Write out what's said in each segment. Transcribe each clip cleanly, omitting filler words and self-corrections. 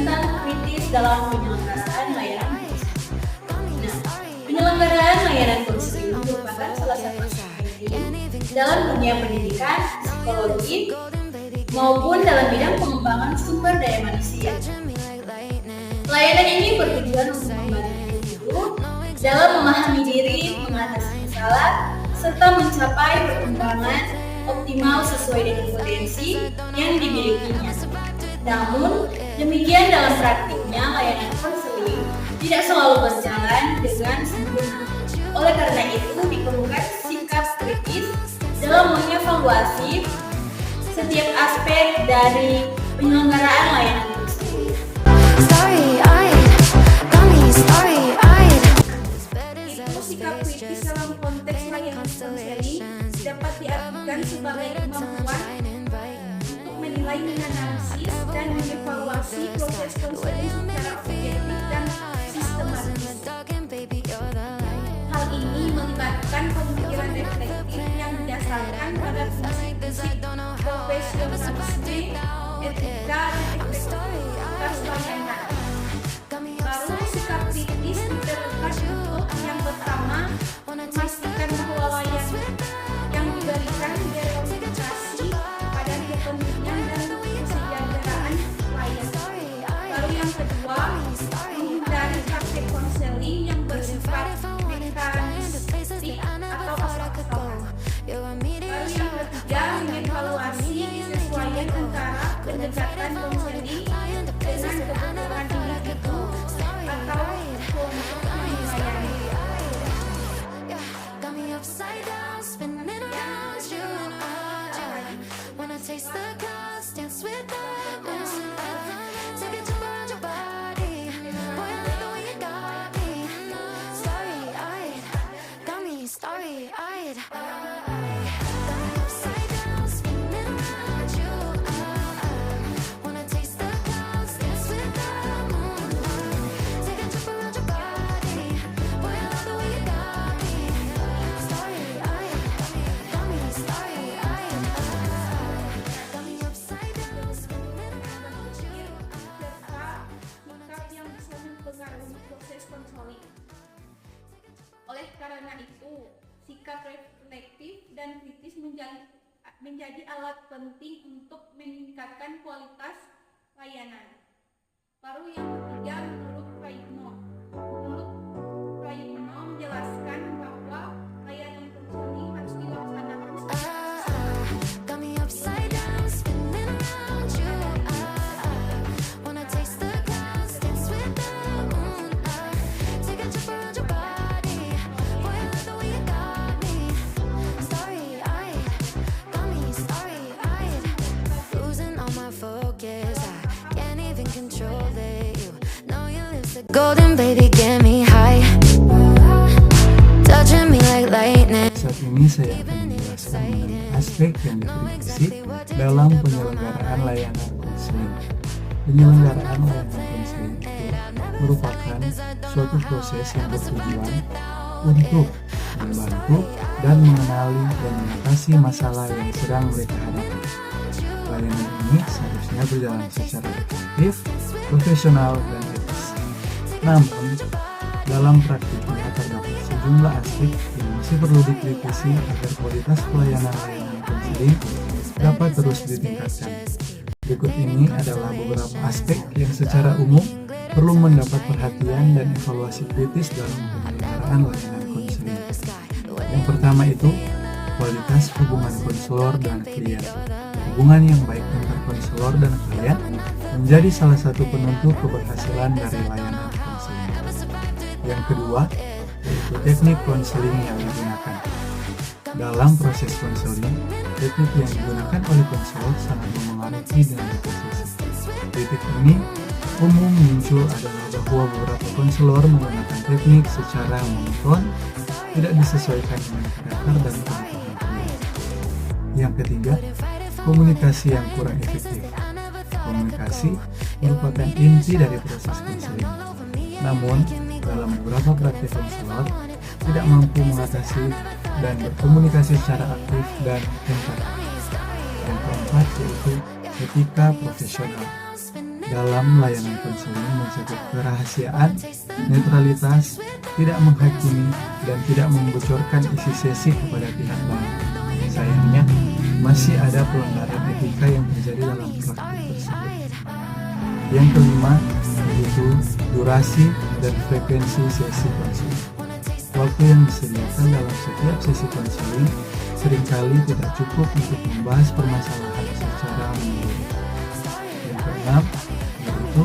tentang kritis dalam penyelenggaraan layanan konseling. Nah, penyelenggaraan layanan konseling merupakan salah satu aspek penting dalam dunia pendidikan, psikologi, maupun dalam bidang pengembangan sumber daya manusia. Layanan ini bertujuan untuk membantu guru dalam memahami diri, mengatasi masalah, serta mencapai perkembangan optimal sesuai dengan potensi yang dimilikinya. Namun, demikian dalam praktiknya layanan konseling tidak selalu berjalan dengan sempurna. Oleh karena itu, diperlukan sikap kritis dalam mengevaluasi setiap aspek dari penyelenggaraan layanan konseling. Sikap kritis dalam konteks layanan konseling dapat diartikan sebagai kemampuan untuk menilai, menganalisis, dan mengevaluasi proses konseling secara objektif dan sistematis. Hal ini melibatkan pemikiran reflektif yang didasarkan pada prinsip-prinsip profesionalisme, etika, dan efektivitas layanan. Baru sikap kritis diperlukan untuk yang pertama, memastikan bahwa layanan yang diberikan berorientasi pada kepentingan dan kesejahteraan klien. Baru yang kedua, menghindari praktik konseling yang bersifat mekanistik atau asal-asalan. Baru yang ketiga, mengevaluasi kesesuaian antara pendekatan konseling dengan kebutuhan individu atau kelompok yang dilayani. Oleh karena itu, sikap reflektif dan kritis menjadi alat penting untuk meningkatkan kualitas layanan. Baru yang ketiga, menurut Prayitno menjelaskan bahwa layanan konseling harus dilaksanakan Golden baby get me high, touching me like lightning. Saat ini saya akan menjelaskan mengenai aspek yang dikritisi dalam penyelenggaraan layanan konseling. Penyelenggaraan layanan konseling itu merupakan suatu proses yang bertujuan untuk membantu dan mengenali dan mengatasi masalah yang sedang mereka hadapi. Layanan ini seharusnya berjalan secara efektif, profesional, dan etis. Namun, dalam praktiknya terdapat sejumlah aspek yang masih perlu dikritisi agar kualitas pelayanan layanan konseling dapat terus ditingkatkan. Berikut ini adalah beberapa aspek yang secara umum perlu mendapat perhatian dan evaluasi kritis dalam penyelenggaraan layanan konseling. Yang pertama itu, kualitas hubungan konselor dan klien. Hubungan yang baik antar konselor dan klien menjadi salah satu penentu keberhasilan dari layanan konseling. Yang kedua, yaitu teknik konseling yang digunakan. Dalam proses konseling, teknik yang digunakan oleh konselor sangat memengaruhi dinamika sesi. Titik ini umum muncul adalah bahwa beberapa konselor menggunakan teknik secara monoton, tidak disesuaikan dengan karakter dan kebutuhan klien. Yang ketiga, komunikasi yang kurang efektif. Komunikasi merupakan inti dari proses konseling. Namun, dalam beberapa praktik konselor tidak mampu mengatasi dan berkomunikasi secara aktif dan empati. Yang keempat yaitu etika profesional. dalam layanan konseling mencakup kerahasiaan, netralitas, tidak menghakimi, dan tidak membocorkan isi sesi kepada pihak lain. Sayangnya, masih ada pelanggaran etika yang terjadi dalam praktik tersebut. Yang kelima, yaitu durasi dan frekuensi sesi konseling. Waktu yang disediakan dalam setiap sesi konseling seringkali tidak cukup untuk membahas permasalahan secara menyeluruh. Yang keenam, yaitu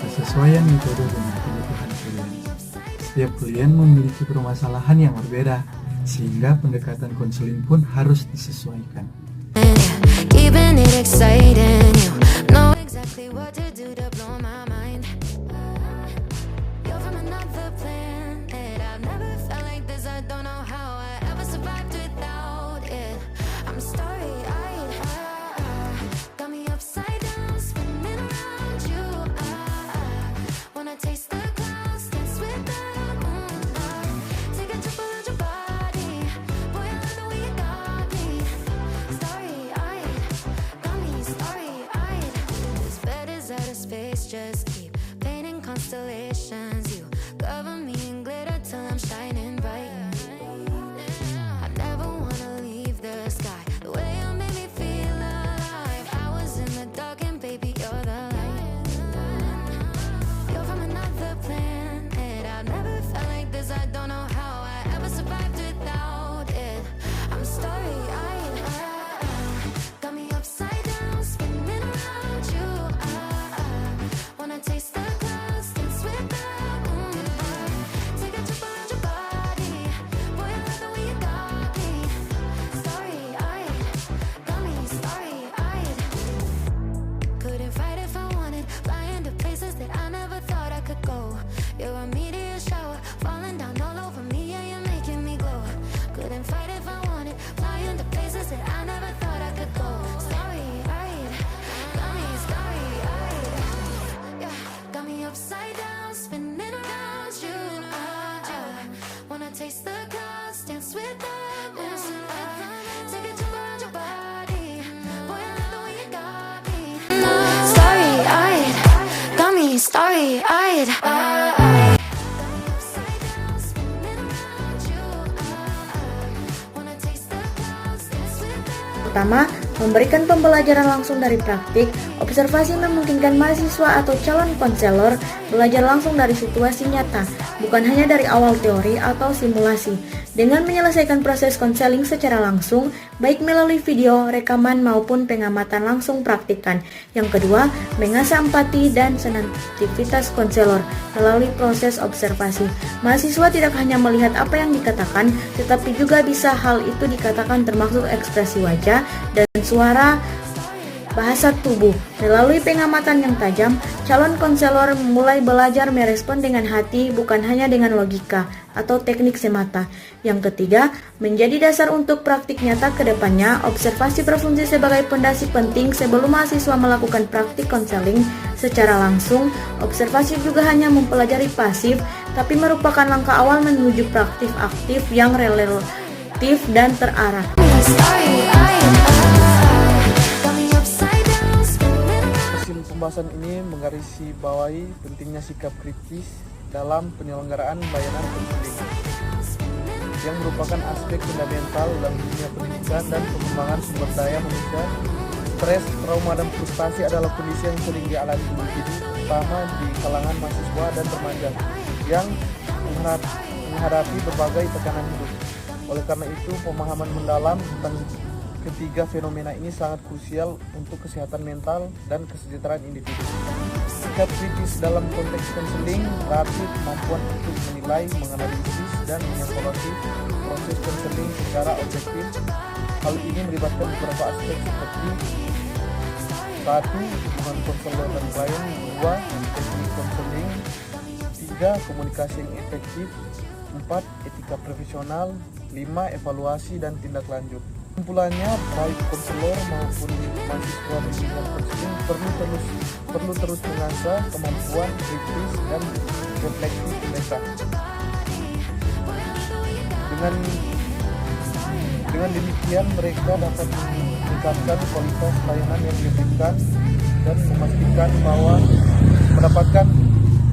kesesuaian metode dengan kebutuhan klien. Setiap klien memiliki permasalahan yang berbeda, sehingga pendekatan konseling pun harus disesuaikan. Keeping it exciting, you know exactly what to do to blow my mind. You're from another planet. I've never felt like this. I don't know how I ever survived without it. I'm starry-eyed, got me upside down, spinning around you. Wanna taste the clouds, dance with the moonlight. Take a trip around your body, boy, I love the way you got me. Starry-eyed, got me starry-eyed. This bed is out of space, just keep painting constellations. You cover me in glitter till I'm shining bright. I never wanna leave the sky. The way you made me feel alive. I was in the dark and baby you're the light. You're from another planet. I've never felt like this. I don't know how I ever survived without it. I'm starry-eyed, got me upside down, spinning around you. Wanna taste the clouds, dance with the moonlight. Take a trip around your body, boy, I love the way you got me. Starry-eyed, got me starry-eyed. Couldn't fight if I wanted, flying to places that I never thought I could go. You're a meteor shower, falling down all over me, yeah, you're making me glow. Couldn't fight if I wanted, flying to places that I never thought I could go. Starry-eyed, got me starry-eyed. Yeah, got me upside down, spinning around you. Wanna taste the clouds, dance with the moonlight. Take a trip around your body, boy, I love the way you got me. Starry-eyed, got me starry-eyed. Pertama, memberikan pembelajaran langsung dari praktik. Observasi memungkinkan mahasiswa atau calon konselor belajar langsung dari situasi nyata, bukan hanya dari awal teori atau simulasi. Dengan menyelesaikan proses konseling secara langsung, baik melalui video, rekaman maupun pengamatan langsung praktikan. Yang kedua, mengasah empati dan sensitivitas konselor melalui proses observasi. Mahasiswa tidak hanya melihat apa yang dikatakan, tetapi juga bisa hal itu dikatakan termasuk ekspresi wajah dan suara, bahasa tubuh. Melalui pengamatan yang tajam, calon konselor mulai belajar merespon dengan hati, bukan hanya dengan logika atau teknik semata. Yang ketiga, menjadi dasar untuk praktik nyata ke depannya. Observasi berfungsi sebagai pondasi penting sebelum mahasiswa melakukan praktik konseling secara langsung. Observasi juga hanya mempelajari pasif, tapi merupakan langkah awal menuju praktik aktif yang relatif dan terarah. Hasil pembahasan ini menggarisbawahi pentingnya sikap kritis dalam penyelenggaraan layanan konseling yang merupakan aspek fundamental dalam dunia pendidikan dan pengembangan sumber daya manusia. Stres, trauma, dan frustasi adalah kondisi yang sering dialami individu, terutama di kalangan mahasiswa dan remaja yang menghadapi berbagai tekanan hidup. Oleh karena itu, pemahaman mendalam tentang ketiga fenomena ini sangat krusial untuk kesehatan mental dan kesejahteraan individu. Sikap kritis dalam konteks konseling berarti kemampuan untuk menilai, menganalisis, dan mengevaluasi proses konseling secara objektif. Hal ini melibatkan beberapa aspek seperti 1. Hubungan konselor dan klien, 2. Teknik konseling, 3. Komunikasi yang efektif, 4. Etika profesional, 5. Evaluasi dan tindak lanjut. Kesimpulannya, baik konselor maupun mahasiswa bimbingan konseling perlu terus mengasah kemampuan kritis dan refleksif mereka. Dengan demikian mereka dapat meningkatkan kualitas layanan yang diberikan dan memastikan bahwa mendapatkan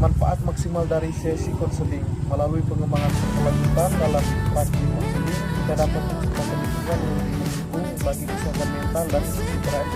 manfaat maksimal dari sesi konseling. Melalui pengembangan berkelanjutan dalam praktik konseling, kita dapat menciptakan lingkungan yang lebih mendukung bagi kesehatan mental dan kejiwaan.